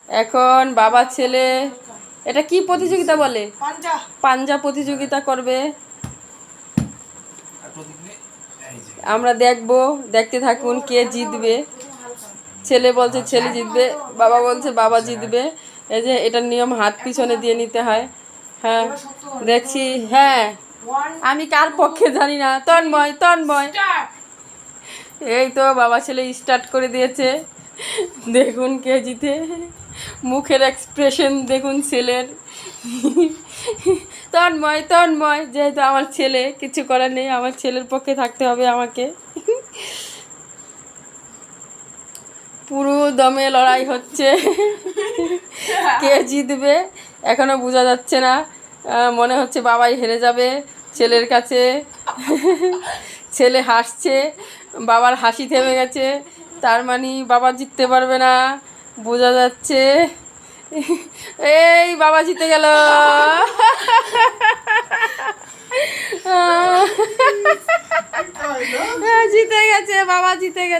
এখন বাবা ছেলে এটা কি প্রতিযোগিতা বলে? পাঞ্জা প্রতিযোগিতা করবে। আমরা দেখতে থাকুন কে জিতবে। ছেলে বলছে ছেলে জিতবে, বাবা বলছে বাবা জিতবে। এই যে এটার নিয়ম হাত পিছনে দিয়ে নিতে হয়। হ্যাঁ দেখছি। হ্যাঁ আমি কার পক্ষে জানি না। তন্ময় এই তো বাবা ছেলে স্টার্ট করে দিয়েছে। দেখুন কে জিতে। মুখের এক্সপ্রেশন দেখুন ছেলের। তন্ময় যেহেতু আমার ছেলে, কিছু করার নেই, আমার ছেলের পক্ষে থাকতে হবে আমাকে। পুরো দমে লড়াই হচ্ছে। কে জিতবে এখনো বোঝা যাচ্ছে না। মনে হচ্ছে বাবাই হেরে যাবে ছেলের কাছে। ছেলে হাসছে, বাবার হাসি থেমে গেছে, তার মানে বাবা জিততে পারবে না বোঝা যাচ্ছে। এই বাবা জিতে গেল। জিতে গেছে, বাবা জিতে গেছে।